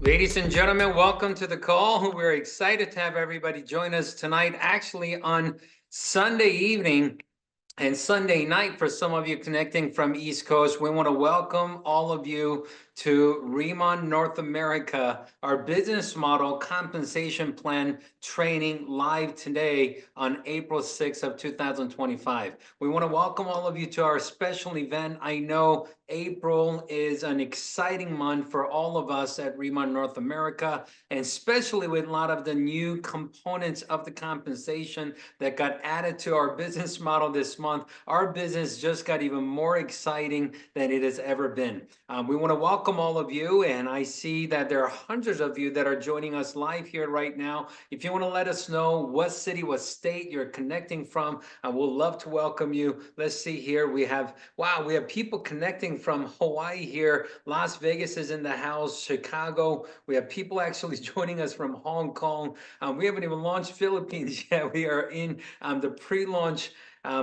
Ladies and gentlemen, welcome to the call. We're excited to have everybody join us tonight, actually on Sunday evening and Sunday night for some of you connecting from East Coast. We want to welcome all of you to RIMAN North America, our business model compensation plan training live today on April 6th of 2025. We want to welcome all of you to our special event. I know April is an exciting month for all of us at RIMAN North America, and especially with a lot of the new components of the compensation that got added to our business model this month. Our business just got even more exciting than it has ever been. We want to welcome all of you, and I see that there are hundreds of you that are joining us live here right now. If you want to let us know what city, what state you're connecting from, we'll love to welcome you. Let's see here. We have people connecting from Hawaii here. Las Vegas is in the house. Chicago. We have people actually joining us from Hong Kong. We haven't even launched Philippines yet. We are in the pre-launch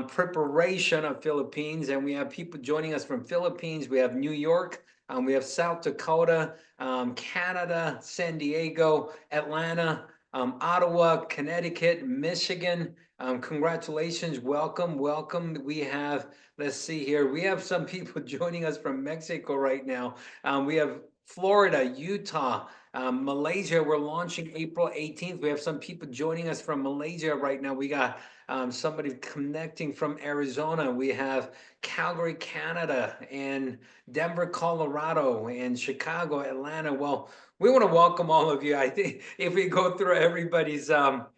preparation of Philippines, and we have people joining us from Philippines. We have New York. We have South Dakota, Canada, San Diego, Atlanta, Ottawa, Connecticut, Michigan. Congratulations. Welcome. We have, let's see here. We have some people joining us from Mexico right now. We have Florida, Utah, Malaysia. We're launching April 18th. We have some people joining us from Malaysia right now. We got somebody connecting from Arizona. We have Calgary, Canada, and Denver, Colorado, and Chicago, Atlanta. Well, we want to welcome all of you. I think if we go through everybody's their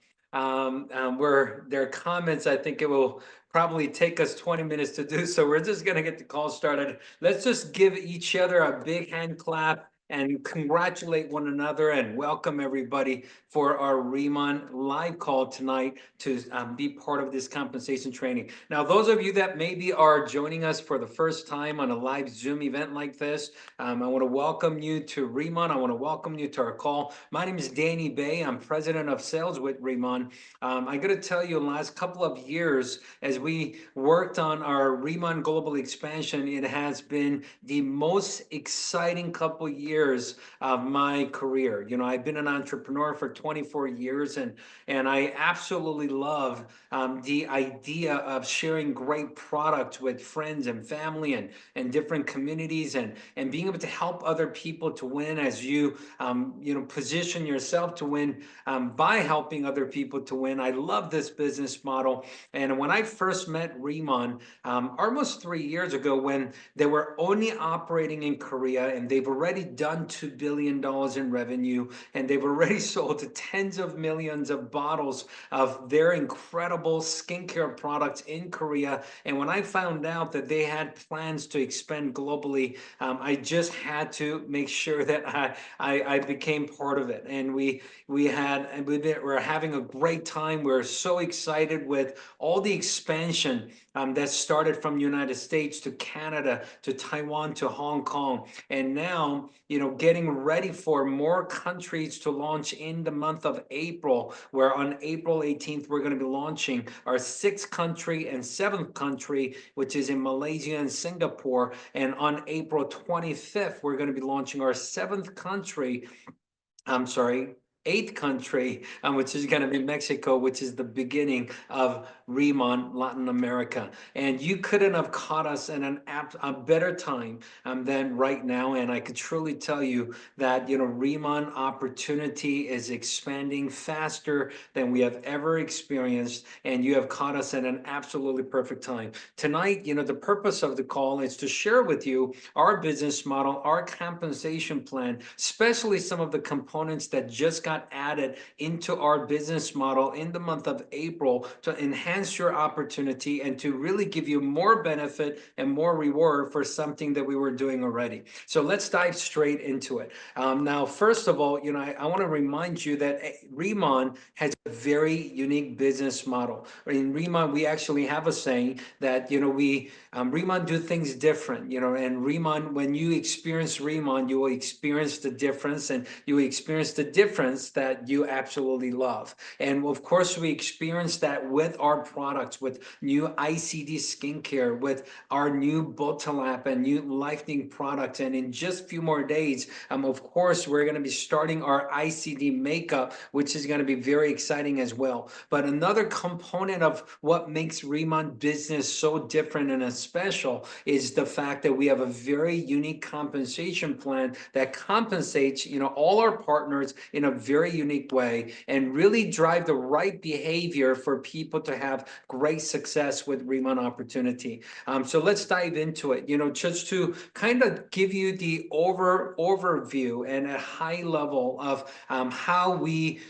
comments, I think it will probably take us 20 minutes to do so. We're just going to get the call started. Let's just give each other a big hand clap and congratulate one another and welcome everybody for our RIMAN live call tonight to be part of this compensation training. Now, those of you that maybe are joining us for the first time on a live Zoom event like this, I want to welcome you to RIMAN. I want to welcome you to our call. My name is Danny Bae. I'm president of sales with RIMAN. I got to tell you, in the last couple of years, as we worked on our RIMAN global expansion, it has been the most exciting couple years of my career. You know, I've been an entrepreneur for 24 years, and I absolutely love the idea of sharing great product with friends and family and different communities, and being able to help other people to win as you position yourself to win by helping other people to win. I love this business model. And when I first met RIMAN almost 3 years ago, when they were only operating in Korea, and they've already done $2 billion in revenue, and they've already sold to tens of millions of bottles of their incredible skincare products in Korea. And when I found out that they had plans to expand globally, I just had to make sure that I became part of it. And we're having a great time. We're so excited with all the expansion that started from United States to Canada to Taiwan to Hong Kong, and now getting ready for more countries to launch in the month of April, where on April 18th we're going to be launching our 6th country and 7th country, which is in Malaysia and Singapore, and on April 25th we're going to be launching our 7th country. I'm sorry, 8th country, which is going to be Mexico, which is the beginning of RIMAN Latin America. And you couldn't have caught us in a better time than right now. And I could truly tell you that, RIMAN opportunity is expanding faster than we have ever experienced. And you have caught us at an absolutely perfect time. Tonight, the purpose of the call is to share with you our business model, our compensation plan, especially some of the components that just got added into our business model in the month of April to enhance your opportunity and to really give you more benefit and more reward for something that we were doing already. So let's dive straight into it. Now, first of all, I want to remind you that RIMAN has a very unique business model. In RIMAN, we actually have a saying that, RIMAN do things different, and RIMAN, when you experience RIMAN, you will experience the difference, and you will experience the difference business that you absolutely love. And of course, we experience that with our products, with new ICD skincare, with our new Botolap and new Lightning products. And in just a few more days, of course, we're going to be starting our ICD makeup, which is going to be very exciting as well. But another component of what makes RIMAN business so different and special is the fact that we have a very unique compensation plan that compensates, all our partners in a very unique way and really drive the right behavior for people to have great success with RIMAN opportunity. So let's dive into it. Just to kind of give you the overview and a high level of how we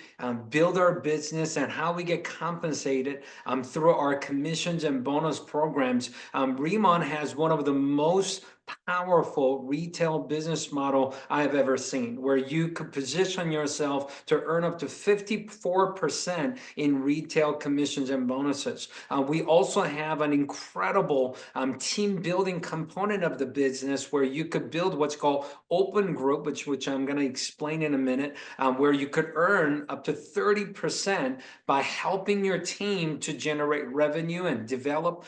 build our business and how we get compensated through our commissions and bonus programs. RIMAN has one of the most powerful retail business model I have ever seen, where you could position yourself to earn up to 54% in retail commissions and bonuses. We also have an incredible team building component of the business where you could build what's called open group, which I'm going to explain in a minute, where you could earn up to 30% by helping your team to generate revenue and develop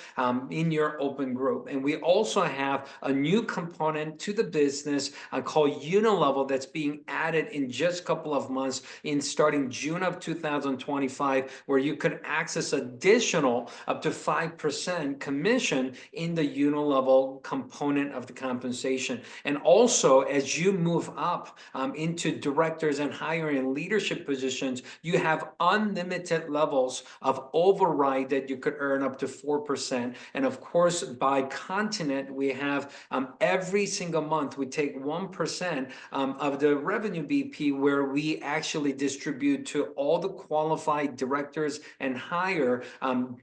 in your open group. And we also have a new component to the business called Uni-level that's being added in just a couple of months in starting June of 2025, where you could access additional up to 5% commission in the Uni-level component of the compensation. And also, as you move up into directors and higher in leadership positions, you have unlimited levels of override that you could earn up to 4%. And of course, by continent, we have every single month, we take 1% of the revenue BP where we actually distribute to all the qualified directors and higher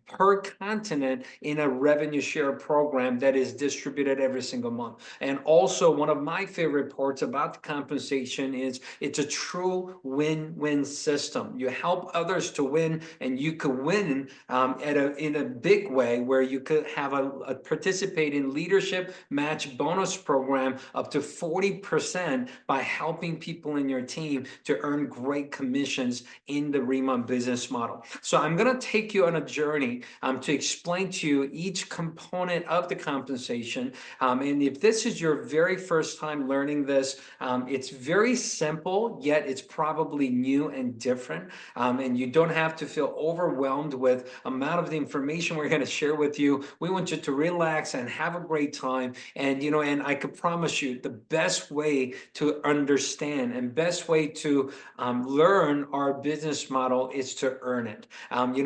per continent in a revenue share program that is distributed every single month. And also, one of my favorite parts about the compensation is it's a true win-win system. You help others to win, and you could win in a big way where you could have a participate in leadership match bonus program up to 40% by helping people in your team to earn great commissions in the RIMAN business model. So I'm going to take you on a journey to explain to you each component of the compensation. And if this is your very first time learning this, it's very simple, yet it's probably new and different. And you don't have to feel overwhelmed with amount of the information we're going to share with you. We want you to relax and have a great time. And and I could promise you the best way to understand and best way to learn our business model is to earn it.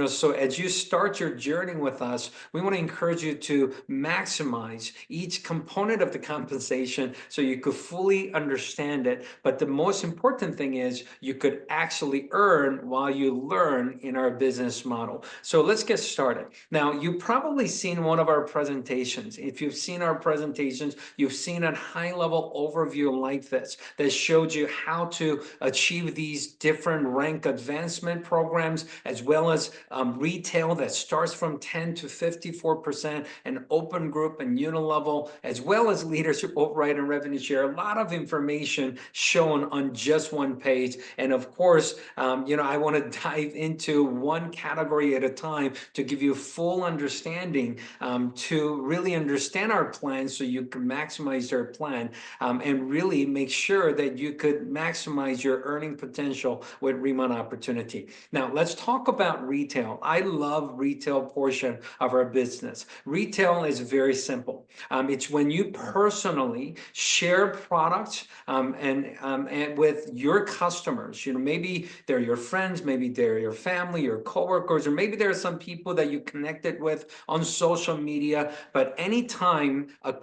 So as you start your journey with us, we want to encourage you to maximize each component of the compensation so you could fully understand it. But the most important thing is you could actually earn while you learn in our business model. So let's get started. Now, you've probably seen one of our presentations. If you've seen our presentations, you've seen a high-level overview like this that showed you how to achieve these different rank advancement programs, as well as retail that starts from 10 to 54%, and open group and Uni-level, as well as leadership override and revenue share. A lot of information shown on just one page. And of course, I want to dive into one category at a time to give you full understanding, to really understand our plan so you can maximize your plan and really make sure that you could maximize your earning potential with RIMAN opportunity. Now, let's talk about retail. I love retail portion of our business. Retail is very simple. It's when you personally share products and with your customers. Maybe they're your friends, maybe they're your family, your coworkers, or maybe there are some people that you connected with on social media. But anytime a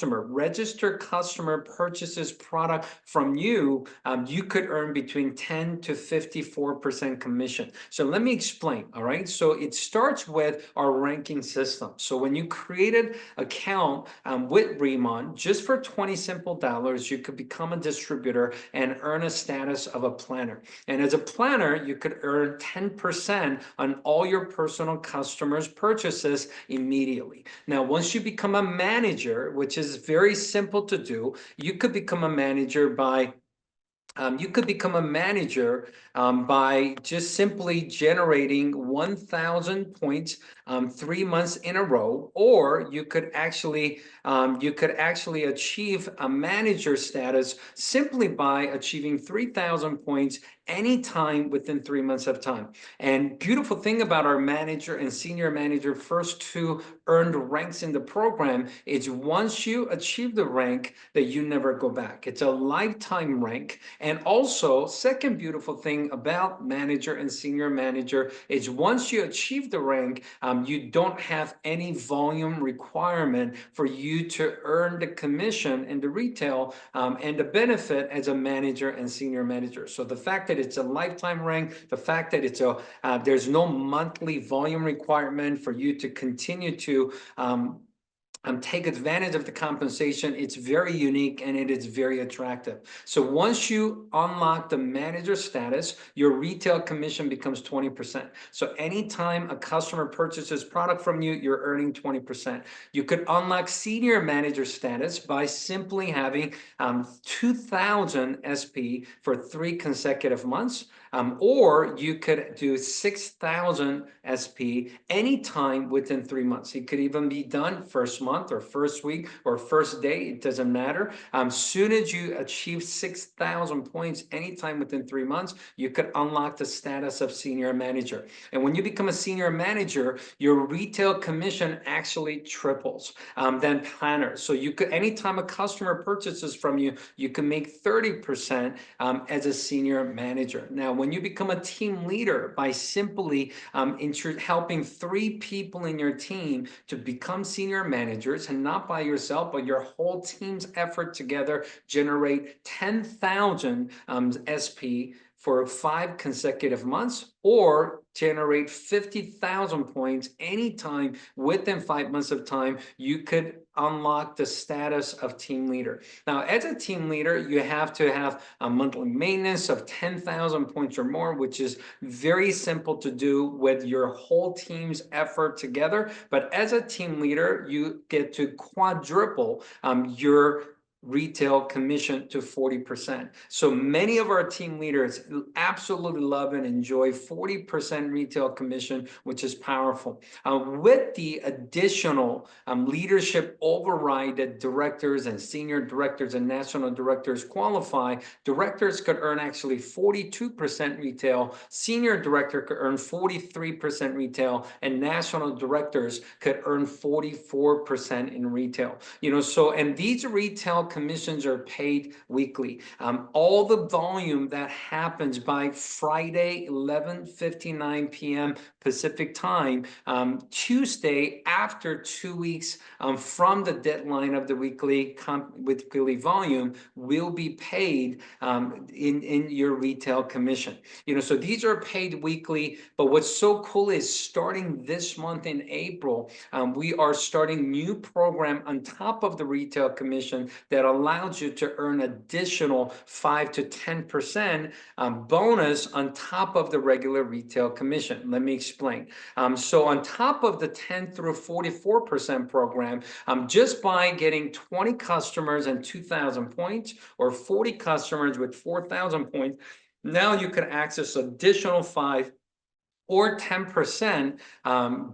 registered customer purchases product from you, you could earn between 10 to 54% commission. So let me explain, all right? So it starts with our ranking system. So when you created account with RIMAN, just for 20 simple dollars, you could become a distributor and earn a status of a planner. And as a planner, you could earn 10% on all your personal customers' purchases immediately. Now, once you become a manager, which is very simple to do, you could become a manager by You could become a manager by just simply generating 1,000 points 3 months in a row, or you could actually achieve a manager status simply by achieving 3,000 points anytime within 3 months of time. And beautiful thing about our manager and senior manager first two earned ranks in the program is once you achieve the rank that you never go back. It's a lifetime rank. And also, second beautiful thing about manager and senior manager is once you achieve the rank, you don't have any volume requirement for you to earn the commission in the retail and the benefit as a manager and senior manager. So the fact that it's a lifetime rank, the fact that there's no monthly volume requirement for you to continue to take advantage of the compensation. It's very unique and it is very attractive. So once you unlock the manager status, your retail commission becomes 20%. So anytime a customer purchases product from you, you're earning 20%. You could unlock senior manager status by simply having 2,000 SP for 3 consecutive months. Or you could do 6,000 SP anytime within 3 months. It could even be done first month or first week or first day. It doesn't matter. Soon as you achieve 6,000 points anytime within 3 months, you could unlock the status of senior manager. And when you become a senior manager, your retail commission actually triples than planner. So you could, anytime a customer purchases from you, you can make 30% as a senior manager. Now, when you become a team leader by simply helping 3 people in your team to become senior managers, and not by yourself, but your whole team's effort together, generate 10,000 SP for 5 consecutive months, or generate 50,000 points anytime within 5 months of time, you could unlock the status of team leader. Now, as a team leader, you have to have a monthly maintenance of 10,000 points or more, which is very simple to do with your whole team's effort together. But as a team leader, you get to quadruple your retail commission to 40%. So many of our team leaders absolutely love and enjoy 40% retail commission, which is powerful. With the additional leadership override that directors and senior directors and national directors qualify, directors could earn actually 42% retail, senior director could earn 43% retail, and national directors could earn 44% in retail. So, and these retail commissions are paid weekly. All the volume that happens by Friday, 11:59 p.m. Pacific time, Tuesday after 2 weeks from the deadline of the weekly volume, will be paid in your retail commission. So these are paid weekly. But what's so cool is starting this month in April, we are starting new program on top of the retail commission that allows you to earn additional 5 to 10% bonus on top of the regular retail commission. Let me explain. So on top of the 10 through 44% program, just by getting 20 customers and 2,000 points, or 40 customers with 4,000 points, now you can access additional 5 or 10%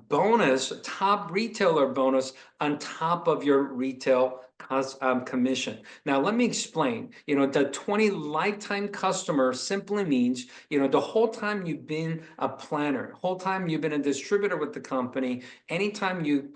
bonus, top retailer bonus on top of your retail commission. Now, let me explain. The 20 lifetime customer simply means, the whole time you've been a planner, whole time you've been a distributor with the company, anytime you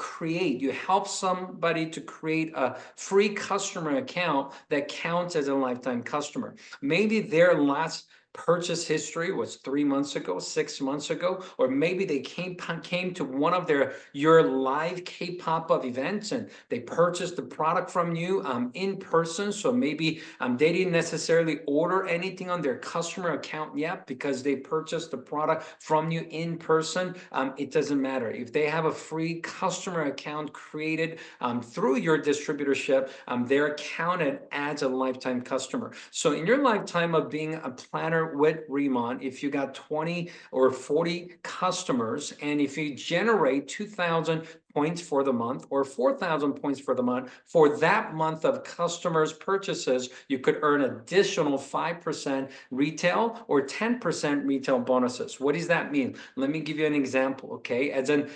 help somebody to create a free customer account, that counts as a lifetime customer. Maybe their last purchase history was 3 months ago, 6 months ago, or maybe they came to one of your live K-pop of events and they purchased the product from you in person. So maybe they didn't necessarily order anything on their customer account yet because they purchased the product from you in person. It doesn't matter. If they have a free customer account created through your distributorship, they're counted as a lifetime customer. So in your lifetime of being a planner with RIMAN, if you got 20 or 40 customers, and if you generate 2,000 points for the month or 4,000 points for the month, for that month of customers' purchases, you could earn additional 5% retail or 10% retail bonuses. What does that mean? Let me give you an example, okay? As a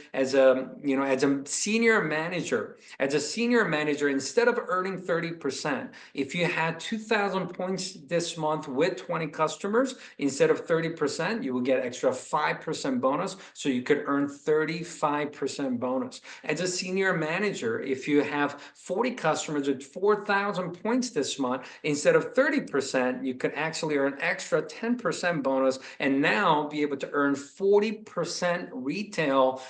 senior manager, instead of earning 30%, if you had 2,000 points this month with 20 customers, instead of 30%, you will get extra 5% bonus, so you could earn 35% bonus. As a senior manager, if you have 40 customers with 4,000 points this month, instead of 30%, you could actually earn extra 10% bonus and now be able to earn 40% retail,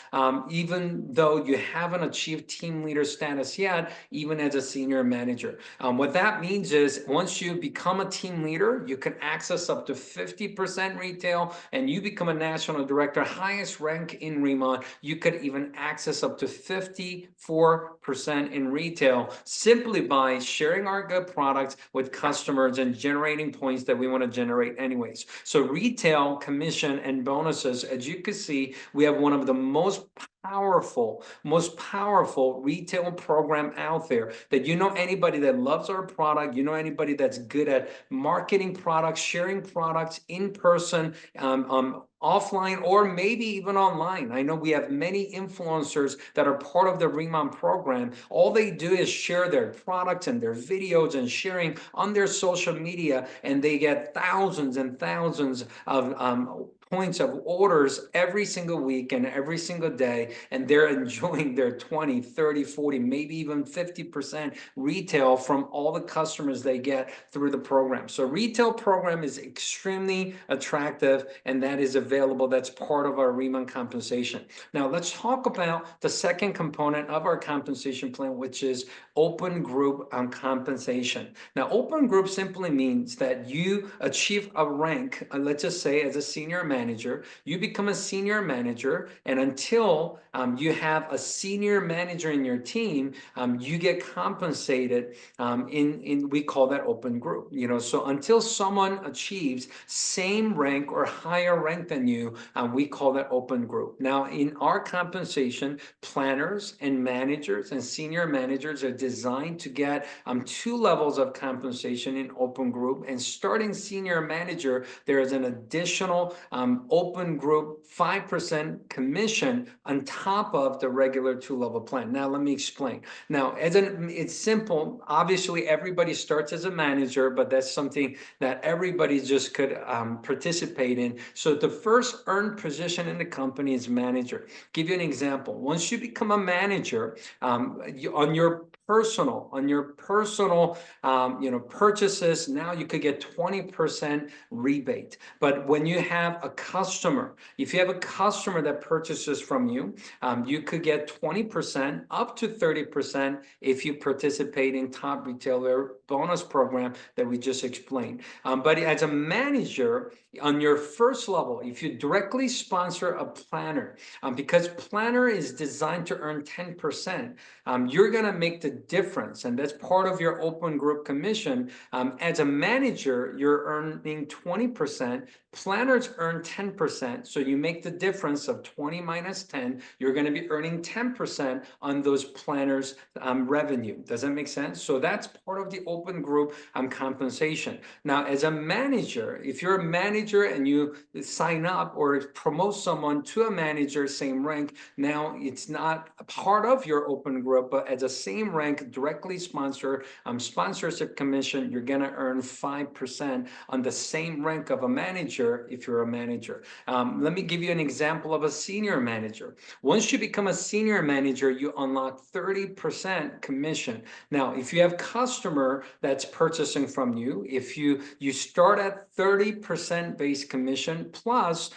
even though you haven't achieved team leader status yet, even as a senior manager. What that means is once you become a team leader, you can access up to 50% retail, and you become a national director, highest rank in RIMAN, you could even access up to 54% in retail simply by sharing our good products with customers and generating points that we want to generate anyways. So retail, commission, and bonuses, as you can see, we have one of the most powerful retail program out there. That anybody that loves our product, anybody that's good at marketing products, sharing products in person, offline, or maybe even online. I know we have many influencers that are part of the RIMAN program. All they do is share their products and their videos and sharing on their social media, and they get thousands and thousands of points of orders every single week and every single day, and they're enjoying their 20, 30, 40, maybe even 50% retail from all the customers they get through the program. So retail program is extremely attractive, and that is available. That's part of our RIMAN compensation. Now let's talk about the second component of our compensation plan, which is open group compensation. Now open group simply means that you achieve a rank, let's just say as a senior manager, you become a senior manager, and until you have a senior manager in your team, you get compensated we call that open group. So until someone achieves same rank or higher rank than you, we call that open group. Now in our compensation, planners and managers and senior managers are designed to get 2 levels of compensation in open group, and starting senior manager, there is an additional open group 5% commission on top of the regular 2-level plan. Now let me explain. Now it's simple. Obviously everybody starts as a manager, but that's something that everybody just could participate in. So the first earned position in the company is manager. Give you an example. Once you become a manager, on your personal purchases, now you could get 20% rebate. But when you have a customer, if you have a customer that purchases from you, you could get 20% up to 30% if you participate in top retailer bonus program that we just explained. But as a manager, on your first level, if you directly sponsor a planner, because planner is designed to earn 10%, you're going to make the difference, and that's part of your open group commission. As a manager, you're earning 20%, planners earn 10%, so you make the difference of 20 minus 10, you're going to be earning 10% on those planners revenue. Does that make sense? So that's part of the open group compensation. Now as a manager, if you're a manager and you sign up or promote someone to a manager same rank, now it's not a part of your open group, but as a same rank directly sponsor sponsorship commission, you're going to earn 5% on the same rank of a manager if you're a manager. Let me give you an example of a senior manager. Once you become a senior manager, you unlock 30% commission. Now if you have customer that's purchasing from you, if you start at 30% base commission plus,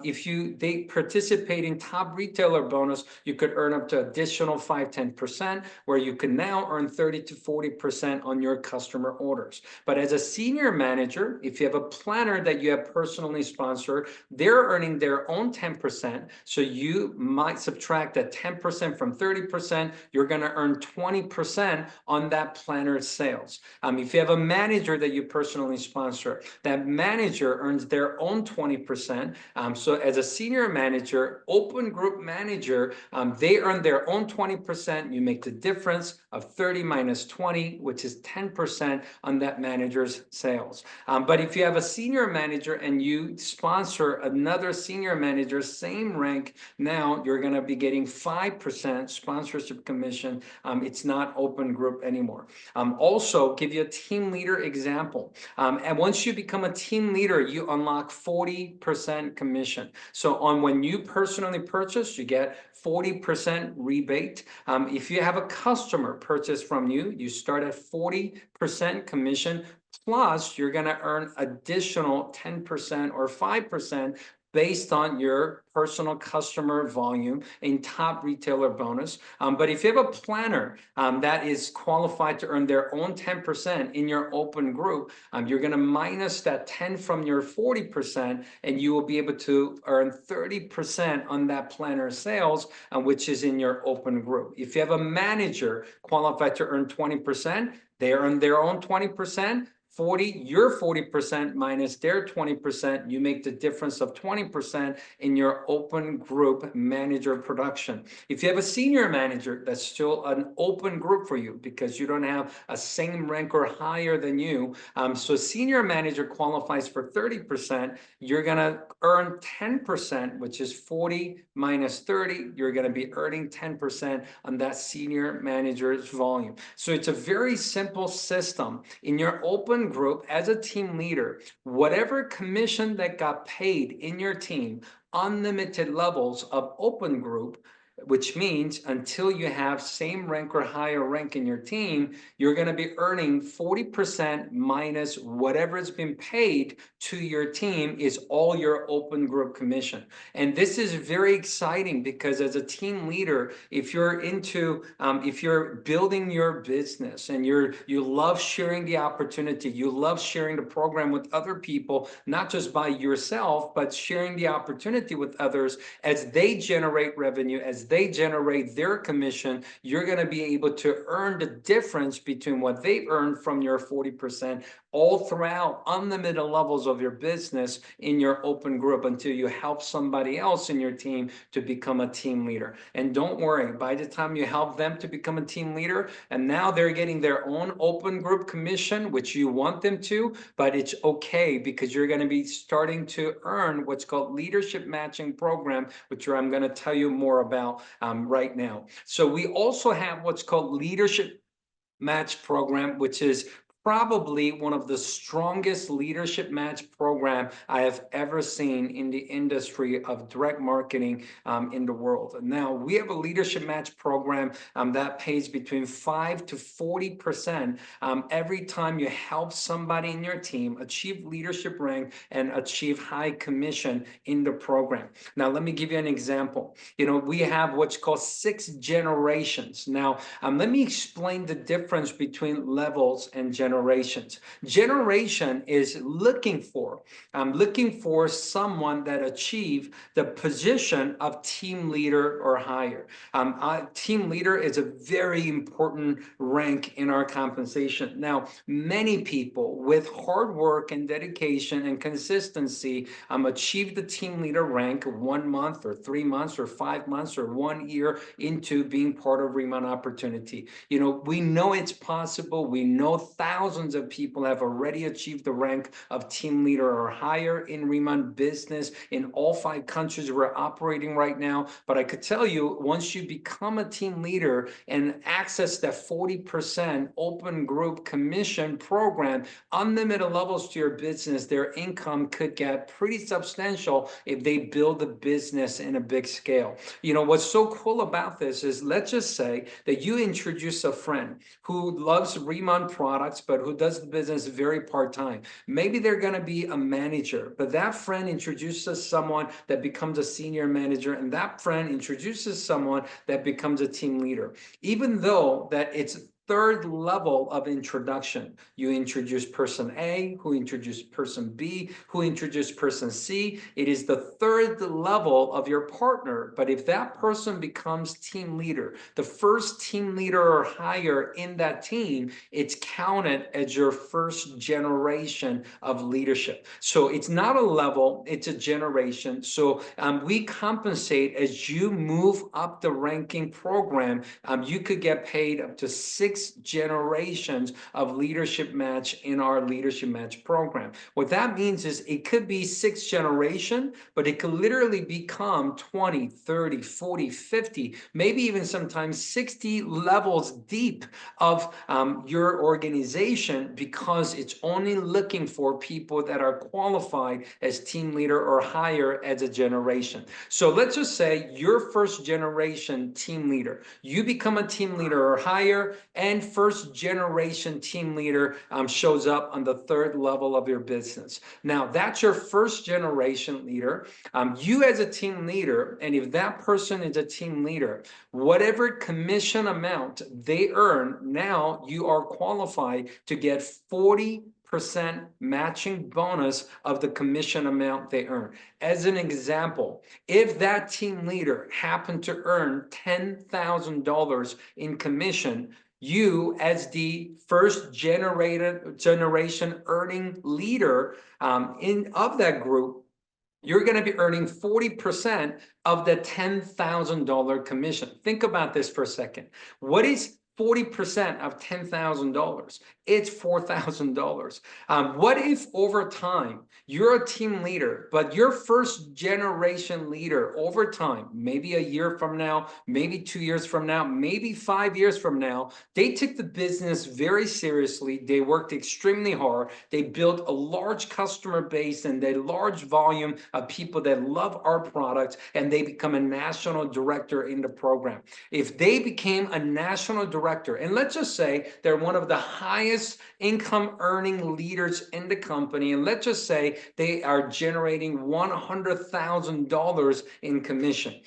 if they participate in top retailer bonus, you could earn up to additional 5-10%. 20%, where you can now earn 30 to 40% on your customer orders. But as a senior manager, if you have a planner that you have personally sponsored, they're earning their own 10%. So you might subtract that 10% from 30%, you're going to earn 20% on that planner's sales. If you have a manager that you personally sponsor, that manager earns their own 20%. So as a senior manager, open group manager, they earn their own 20%. You make the difference of 30 minus 20, which is 10% on that manager's sales. But if you have a senior manager and you sponsor another senior manager, same rank, now you're going to be getting 5% sponsorship commission. It's not open group anymore. Also, give you a team leader example. And once you become a team leader, you unlock 40% commission. So on when you personally purchase, you get 40% rebate. If you have a customer purchase from you, you start at 40% commission. Plus, you're going to earn additional 10% or 5% based on your personal customer volume in top retailer bonus. But if you have a planner that is qualified to earn their own 10% in your open group, you're going to minus that 10 from your 40%, and you will be able to earn 30% on that planner sales, which is in your open group. If you have a manager qualified to earn 20%, they earn their own 20%. Your 40% minus their 20%, you make the difference of 20% in your open group manager production. If you have a senior manager, that's still an open group for you because you don't have a same rank or higher than you. So senior manager qualifies for 30%. You're going to earn 10%, which is 40 minus 30. You're going to be earning 10% on that senior manager's volume. So it's a very simple system. In your open group, as a team leader, whatever commission that got paid in your team, unlimited levels of open group, which means until you have same rank or higher rank in your team, you're going to be earning 40% minus whatever has been paid to your team is all your open group commission. And this is very exciting because as a team leader, if you're building your business and you love sharing the opportunity, you love sharing the program with other people, not just by yourself, but sharing the opportunity with others as they generate revenue, as they generate their commission, you're going to be able to earn the difference between what they earn from your 40% all throughout unlimited levels of your business in your open group until you help somebody else in your team to become a team leader. And don't worry, by the time you help them to become a team leader, and now they're getting their own open group commission, which you want them to, but it's okay because you're going to be starting to earn what's called leadership matching program, which I'm going to tell you more about right now. So we also have what's called leadership match program, which is probably one of the strongest leadership match program I have ever seen in the industry of direct marketing in the world. Now, we have a leadership match program that pays between 5 to 40% every time you help somebody in your team achieve leadership rank and achieve high commission in the program. Now, let me give you an example. We have what's called 6 generations. Now, let me explain the difference between levels and generations. Generation is looking for someone that achieve the position of team leader or higher. Team leader is a very important rank in our compensation. Now, many people with hard work and dedication and consistency achieve the team leader rank 1 month or 3 months or 5 months or 1 year into being part of RIMAN Opportunity. We know it's possible. We know thousands of people have already achieved the rank of team leader or higher in RIMAN business in all 5 countries we're operating right now. But I could tell you, once you become a team leader and access that 40% open group commission program, unlimited levels to your business, their income could get pretty substantial if they build a business in a big scale. What's so cool about this is, let's just say that you introduce a friend who loves RIMAN products, but who does the business very part-time. Maybe they're going to be a manager, but that friend introduces someone that becomes a senior manager, and that friend introduces someone that becomes a team leader. Even though that it's third level of introduction. You introduce person A, who introduced person B, who introduced person C. It is the third level of your partner. But if that person becomes team leader, the first team leader or higher in that team, it's counted as your first generation of leadership. So it's not a level, it's a generation. So we compensate as you move up the ranking program. You could get paid up to 6 generations of leadership match in our leadership match program. What that means is it could be 6 generation, but it could literally become 20, 30, 40, 50, maybe even sometimes 60 levels deep of your organization, because it's only looking for people that are qualified as team leader or higher as a generation. So let's just say you're first generation team leader. You become a team leader or higher, and first generation team leader shows up on the third level of your business. Now, that's your first generation leader. You as a team leader, and if that person is a team leader, whatever commission amount they earn, now you are qualified to get 40% matching bonus of the commission amount they earn. As an example, if that team leader happened to earn $10,000 in commission, you as the first generation earning leader of that group, you're going to be earning 40% of the $10,000 commission. Think about this for a second. What is 40% of $10,000? It's $4,000. What if over time you're a team leader, but your first generation leader over time, maybe a year from now, maybe 2 years from now, maybe 5 years from now, they took the business very seriously. They worked extremely hard. They built a large customer base and a large volume of people that love our products, and they become a national director in the program. If they became a national director, and let's just say they're one of the highest income earning leaders in the company, and let's just say they are generating $100,000 in commission.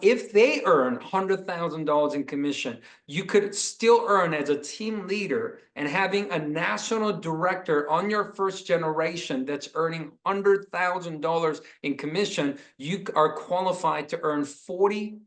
If they earn $100,000 in commission, you could still earn as a team leader and having a national director on your first generation that's earning $100,000 in commission. You are qualified to earn 40%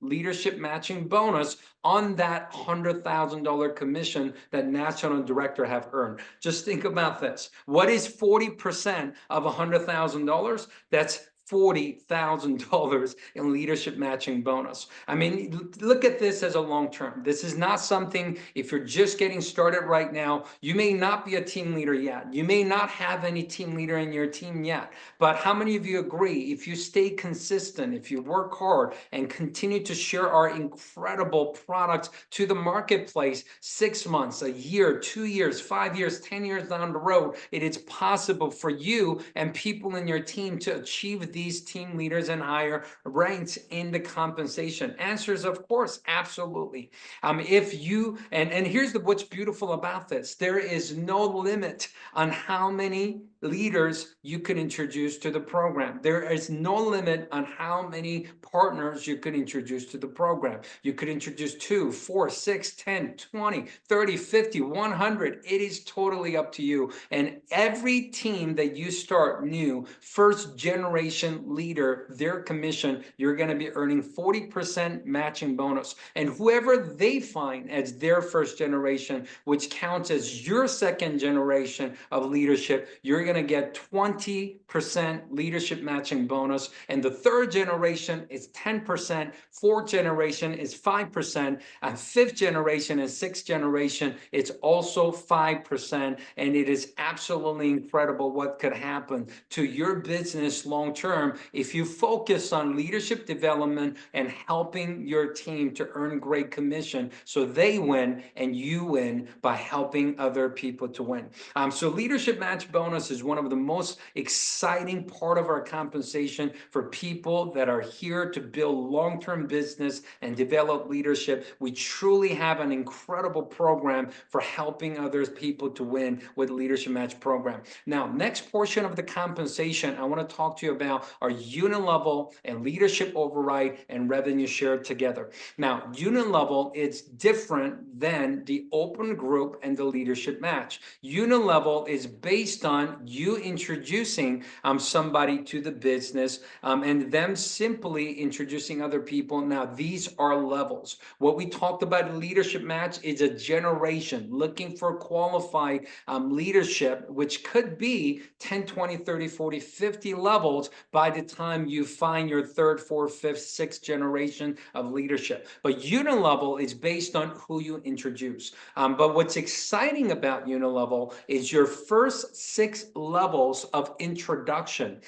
leadership matching bonus on that $100,000 commission that national director have earned. Just think about this. What is 40% of $100,000? That's $40,000 in leadership matching bonus. I mean, look at this as a long term. This is not something, if you're just getting started right now, you may not be a team leader yet. You may not have any team leader in your team yet. But how many of you agree, if you stay consistent, if you work hard and continue to share our incredible products to the marketplace, 6 months, a year, 2 years, 5 years, 10 years down the road, it is possible for you and people in your team to achieve these team leaders and higher ranks in the compensation? Answers, of course, absolutely. If you, and here's what's beautiful about this, there is no limit on how many leaders you can introduce to the program. There is no limit on how many partners you could introduce to the program. You could introduce 2, 4, 6, 10, 20, 30, 50, 100. It is totally up to you. And every team that you start new, first generation leader, their commission, you're going to be earning 40% matching bonus. And whoever they find as their first generation, which counts as your second generation of leadership, you're going to get 20% leadership matching bonus. And the third generation is 10%, fourth generation is 5%, and fifth generation and sixth generation, it's also 5%. And it is absolutely incredible what could happen to your business long term term if you focus on leadership development and helping your team to earn great commission so they win and you win by helping other people to win. So leadership match bonus is one of the most exciting part of our compensation for people that are here to build long-term business and develop leadership. We truly have an incredible program for helping other people to win with leadership match program. Now, next portion of the compensation I want to talk to you about are Uni-level and leadership override and revenue share together. Now, Uni-level is different than the open group and the leadership match. Uni-level is based on you introducing somebody to the business and them simply introducing other people. Now, these are levels. What we talked about in leadership match is a generation looking for qualified leadership, which could be 10, 20, 30, 40, 50 levels by the time you find your third, fourth, fifth, sixth generation of leadership. But Uni-level is based on who you introduce. But what's exciting about Uni-level is your first 6 levels of introduction.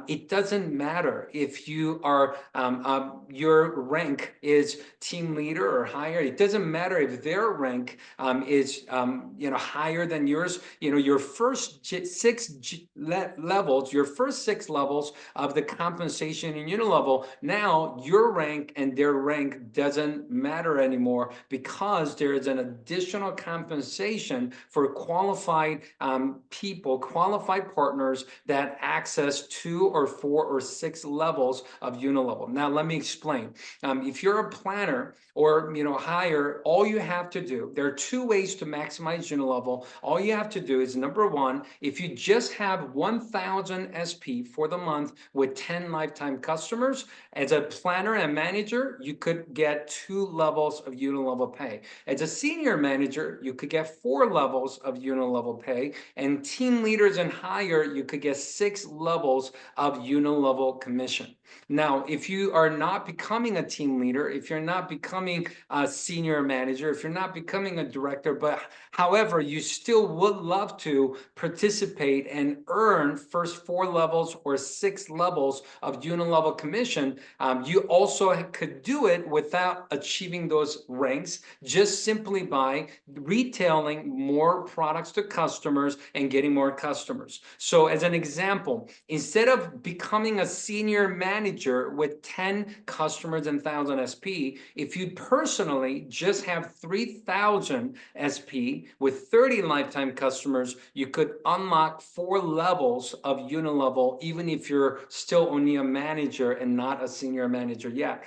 It doesn't matter if you are your rank is team leader or higher. It doesn't matter if their rank is higher than yours. Your first 6 levels, your first 6 levels of the compensation in Uni-level, now your rank and their rank doesn't matter anymore because there is an additional compensation for qualified people, qualified partners that access 2 or 4 or 6 levels of Uni-level. Now, let me explain. If you're a planner or higher, all you have to do, there are 2 ways to maximize Uni-level. All you have to do is, number 1, if you just have 1,000 SP for the month with 10 lifetime customers, as a planner and manager, you could get 2 levels of Uni-level pay. As a senior manager, you could get 4 levels of Uni-level pay, and team leaders and higher, you could get 6 levels of Uni-level commission. Now, if you are not becoming a team leader, if you're not becoming a senior manager, if you're not becoming a director, but however, you still would love to participate and earn first 4 levels or 6 levels of Uni-level commission, you also could do it without achieving those ranks, just simply by retailing more products to customers and getting more customers. So as an example, instead of becoming a senior manager with 10 customers and 1,000 SP, if you personally just have 3,000 SP with 30 lifetime customers, you could unlock 4 levels of Uni-level, even if you're still only a manager and not a senior manager yet.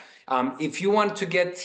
If you want to get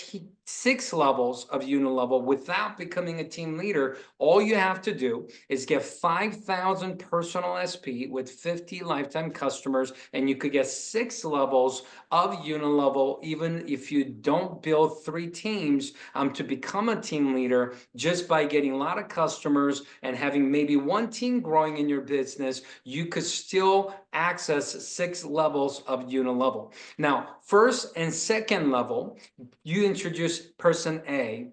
6 levels of Uni-level without becoming a team leader, all you have to do is get 5,000 personal SP with 50 lifetime customers, and you could get 6 levels of Uni-level even if you don't build 3 teams to become a team leader, just by getting a lot of customers and having maybe 1 team growing in your business. You could still access 6 levels of Uni-level. Now, first and second level, you introduce person A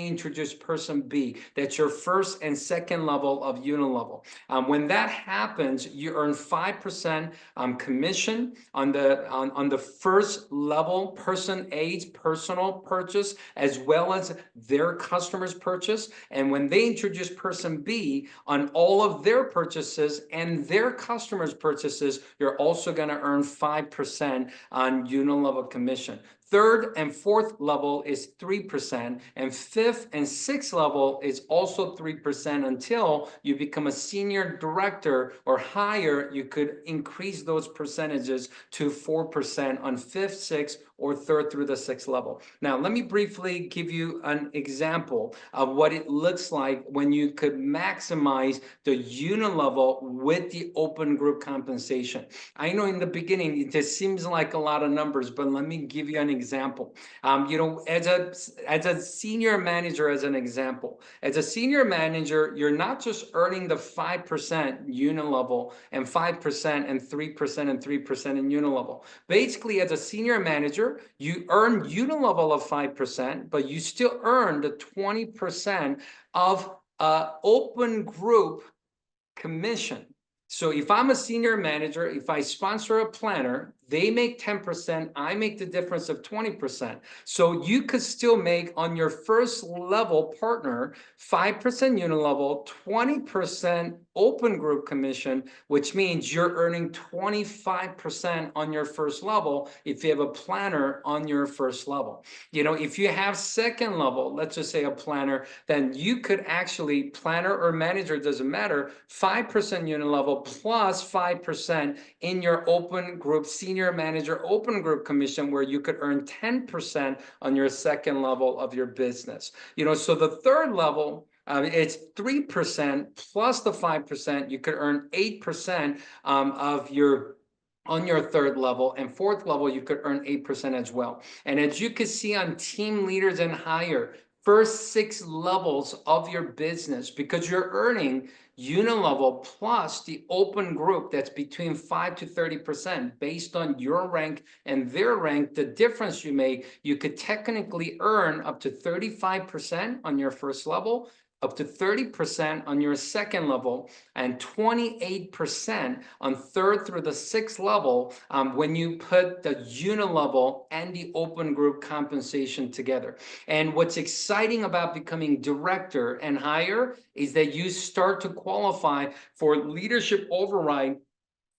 introduce person B. That's your first and second level of Uni-level. When that happens, you earn 5% commission on the first level, person A's personal purchase, as well as their customers' purchase. And when they introduce person B on all of their purchases and their customers' purchases, you're also going to earn 5% on Uni-level commission. Third and fourth level is 3%, and fifth and sixth level is also 3% until you become a senior director or higher. You could increase those percentages to 4% on fifth, sixth, or third through the sixth level. Now, let me briefly give you an example of what it looks like when you could maximize the Uni-level with the open group compensation. I know in the beginning, it just seems like a lot of numbers, but let me give you an example. As a senior manager, as an example, as a senior manager, you're not just earning the 5% Uni-level and 5% and 3% and 3% in Uni-level. Basically, as a senior manager, you earn Uni-level of 5%, but you still earn the 20% of open group commission So if I'm a senior manager, if I sponsor a planner, they make 10%, I make the difference of 20%. So you could still make on your first level partner 5% Uni-level, 20% open group commission, which means you're earning 25% on your first level if you have a planner on your first level. If you have second level, let's just say a planner, then you could actually, planner or manager, doesn't matter, 5% Uni-level plus 5% in your open group, senior manager open group commission, where you could earn 10% on your second level of your business. So the third level, it's 3% plus the 5%. You could earn 8% of your on your third level, and fourth level, you could earn 8% as well. And as you can see on team leaders and higher, first 6 levels of your business, because you're earning Uni-level plus the open group that's between 5 to 30% based on your rank and their rank, the difference you make, you could technically earn up to 35% on your first level, up to 30% on your second level, and 28% on third through the sixth level when you put the Uni-level and the open group compensation together. And what's exciting about becoming director and higher is that you start to qualify for leadership override.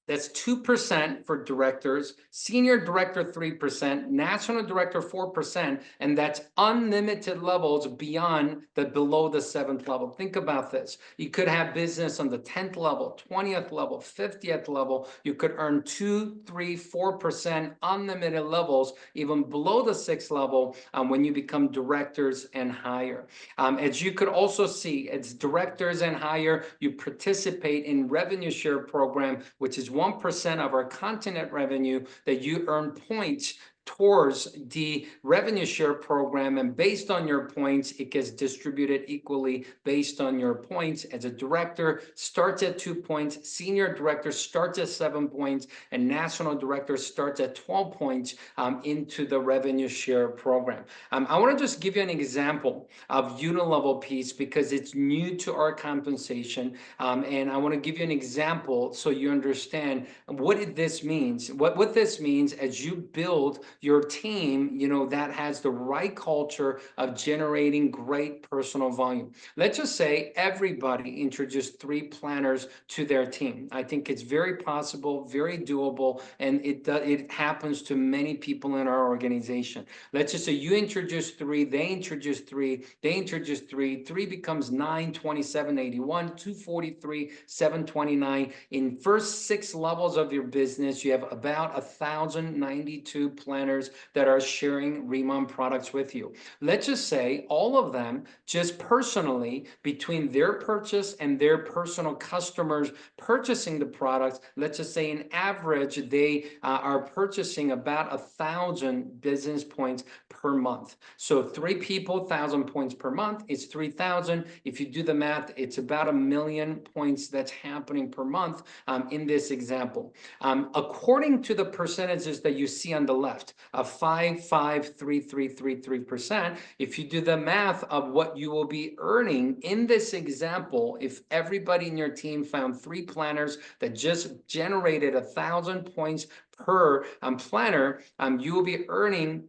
That's 2% for directors, senior director 3%, national director 4%, and that's unlimited levels beyond below the 7th level. Think about this. You could have business on the 10th level, 20th level, 50th level. You could earn 2, 3, 4% unlimited levels, even below the 6th level when you become directors and higher. As you could also see, as directors and higher, you participate in revenue share program, which is 1% of our continent revenue that you earn points towards the revenue share program, and based on your points, it gets distributed equally based on your points. As a director, starts at 2 points, senior director starts at 7 points, and national director starts at 12 points into the revenue share program. I want to just give you an example of Uni-level piece because it's new to our compensation, and I want to give you an example so you understand what this means. What this means as you build your team, that has the right culture of generating great personal volume. Let's just say everybody introduced 3 planners to their team. I think it's very possible, very doable, and it happens to many people in our organization. Let's just say you introduce 3, they introduce 3, they introduce 3, 3 becomes 9, 27, 81, 243, 729. In first 6 levels of your business, you have about 1,092 planners that are sharing RIMAN products with you. Let's just say all of them just personally, between their purchase and their personal customers purchasing the products, let's just say in average, they are purchasing about 1,000 business points per month. So 3 people, 1,000 points per month is 3,000. If you do the math, it's about 1,000,000 points that's happening per month in this example. According to the percentages that you see on the left, of 5, 5, 3, 3, 3, 3%. If you do the math of what you will be earning in this example, if everybody in your team found 3 planners that just generated 1,000 points per planner, you will be earning,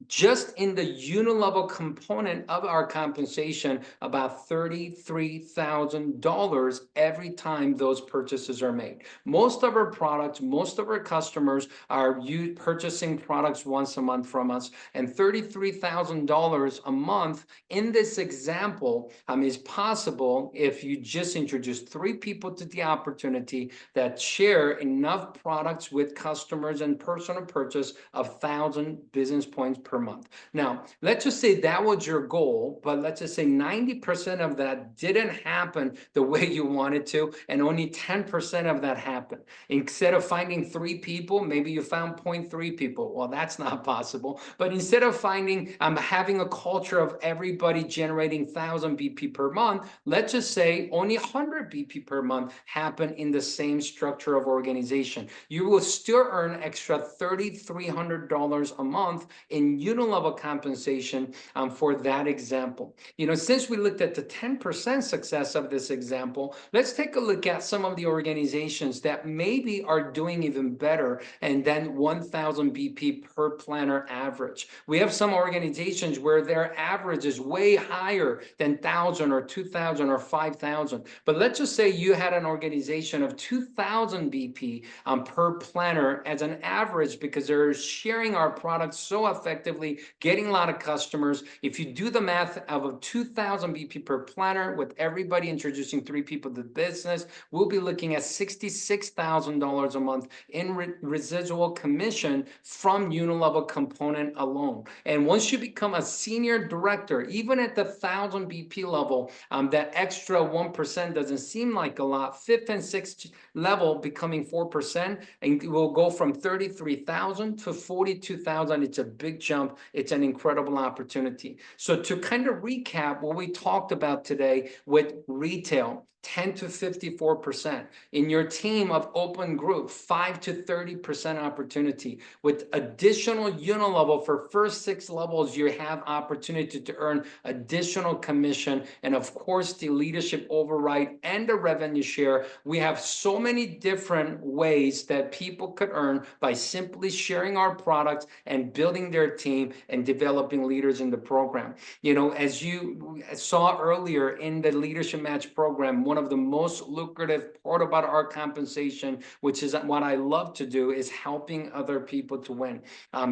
just in the Uni-level component of our compensation, about $33,000 every time those purchases are made. Most of our products, most of our customers are purchasing products once a month from us, and $33,000 a month in this example is possible if you just introduce 3 people to the opportunity that share enough products with customers and personal purchase of 1,000 business points per month. Now, let's just say that was your goal, but let's just say 90% of that didn't happen the way you wanted to, and only 10% of that happened. Instead of finding 3 people, maybe you found 0.3 people. Well, that's not possible. But instead of having a culture of everybody generating 1,000 BP per month, let's just say only 100 BP per month happen in the same structure of organization. You will still earn extra $3,300 a month in using uni-level compensation for that example. Since we looked at the 10% success of this example, let's take a look at some of the organizations that maybe are doing even better and then 1,000 BP per planner average. We have some organizations where their average is way higher than 1,000 or 2,000 or 5,000. But let's just say you had an organization of 2,000 BP per planner as an average because they're sharing our products so effectively, getting a lot of customers. If you do the math of a 2,000 BP per planner with everybody introducing 3 people to the business, we'll be looking at $66,000 a month in residual commission from Uni-level component alone. And once you become a senior director, even at the 1,000 BP level, that extra 1% doesn't seem like a lot. 5th and 6th level becoming 4%, and it will go from 33,000 to 42,000. It's a big jump. It's an incredible opportunity. So to kind of recap what we talked about today with retail, 10 to 54%. In your team of open group, 5 to 30% opportunity. With additional uni-level for first 6 levels, you have opportunity to earn additional commission. And of course, the leadership override and the revenue share. We have so many different ways that people could earn by simply sharing our products and building their team and developing leaders in the program. As you saw earlier in the Leadership Match program, one of the most lucrative part about our compensation, which is what I love to do, is helping other people to win.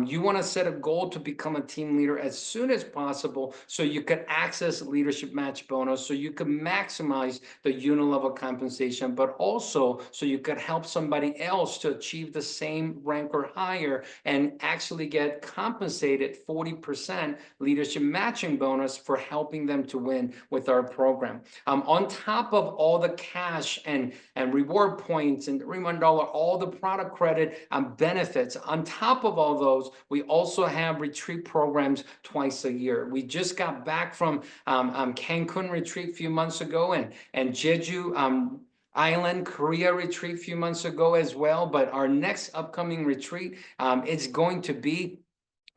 You want to set a goal to become a team leader as soon as possible so you can access Leadership Match bonus, so you can maximize the uni-level compensation, but also so you could help somebody else to achieve the same rank or higher and actually get compensated 40% leadership matching bonus for helping them to win with our program. On top of all the cash and reward points and the RIMAN dollar, all the product credit benefits, on top of all those, we also have retreat programs twice a year. We just got back from Cancun retreat a few months ago and Jeju Island, Korea retreat a few months ago as well. But our next upcoming retreat is going to be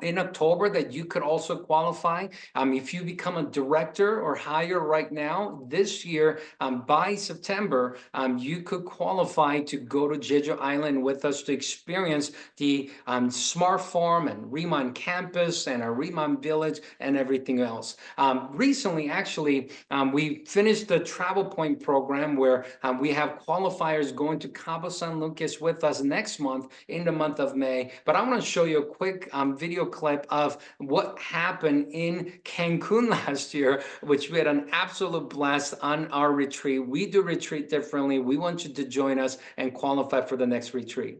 in October that you could also qualify. If you become a director or higher right now, this year, by September, you could qualify to go to Jeju Island with us to experience the Smart Farm and RIMAN Campus and our RIMAN Village and everything else. Recently, actually, we finished the Travel Point program where we have qualifiers going to Cabo San Lucas with us next month in the month of May. But I want to show you a quick video clip of what happened in Cancun last year, which we had an absolute blast on our retreat. We do retreat differently. We want you to join us and qualify for the next retreat.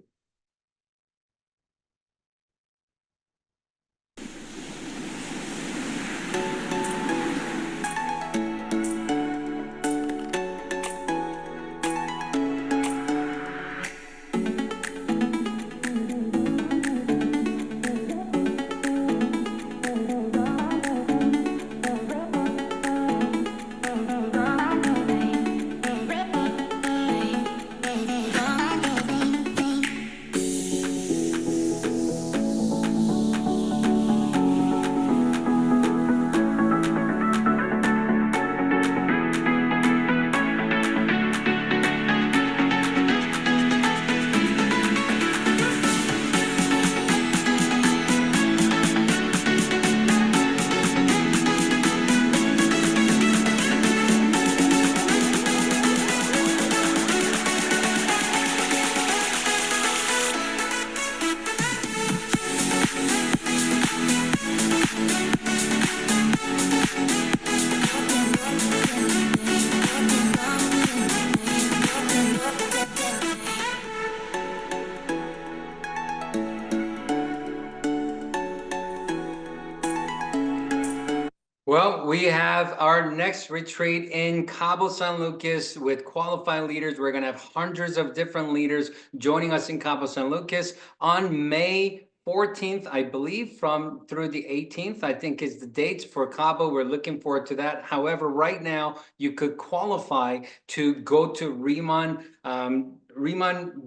Well, we have our next retreat in Cabo San Lucas with qualified leaders. We're going to have hundreds of different leaders joining us in Cabo San Lucas on May 14th, I believe, through the 18th, I think is the dates for Cabo. We're looking forward to that. However, right now, you could qualify to go to RIMAN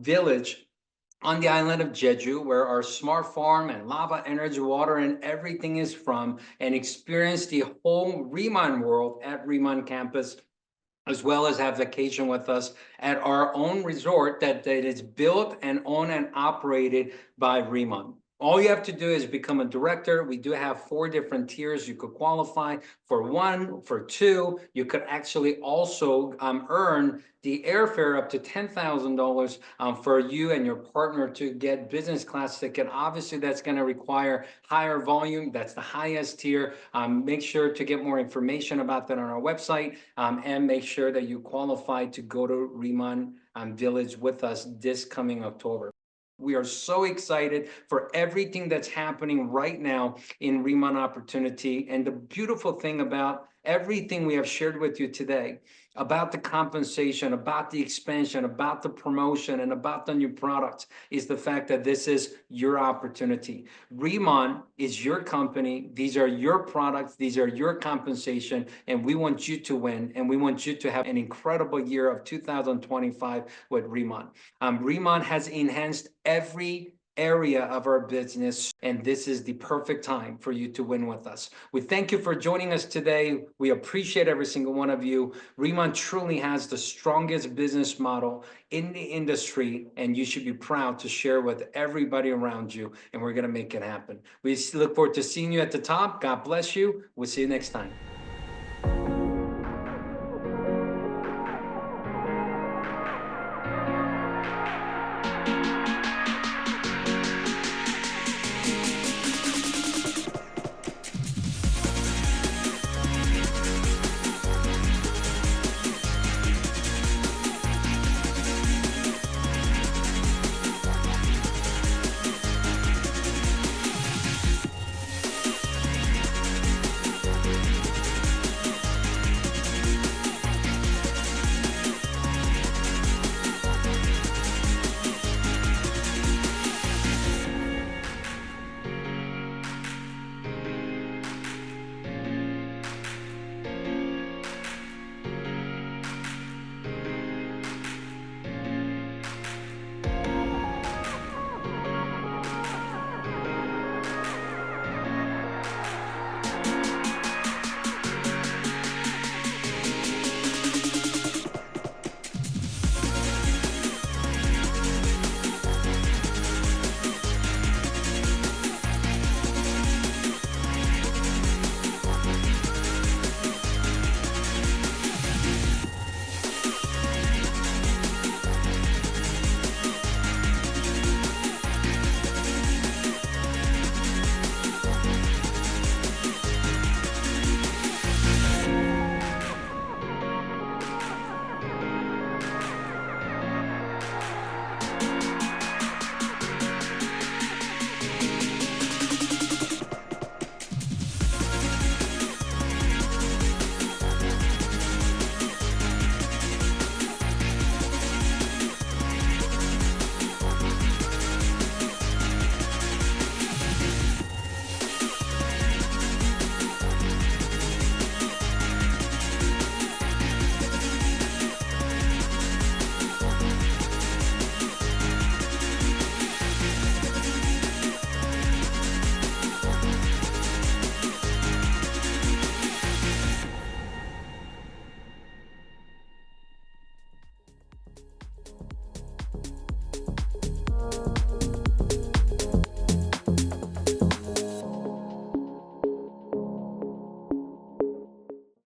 Village on the island of Jeju, where our smart farm and lava energy, water, and everything is from, and experience the whole RIMAN world at RIMAN campus, as well as have vacation with us at our own resort that is built and owned and operated by RIMAN. All you have to do is become a director. We do have 4 different tiers you could qualify for. 1, for 2, you could actually also earn the airfare up to $10,000 for you and your partner to get business class ticket. Obviously, that's going to require higher volume. That's the highest tier. Make sure to get more information about that on our website, and make sure that you qualify to go to RIMAN Village with us this coming October. We are so excited for everything that's happening right now in RIMAN Opportunity. And the beautiful thing about everything we have shared with you today, about the compensation, about the expansion, about the promotion, and about the new products, is the fact that this is your opportunity. RIMAN is your company. These are your products. These are your compensation. And we want you to win. And we want you to have an incredible year of 2025 with RIMAN. RIMAN has enhanced every area of our business, and this is the perfect time for you to win with us. We thank you for joining us today. We appreciate every single one of you. RIMAN truly has the strongest business model in the industry, and you should be proud to share with everybody around you, and we're going to make it happen. We look forward to seeing you at the top. God bless you. We'll see you next time.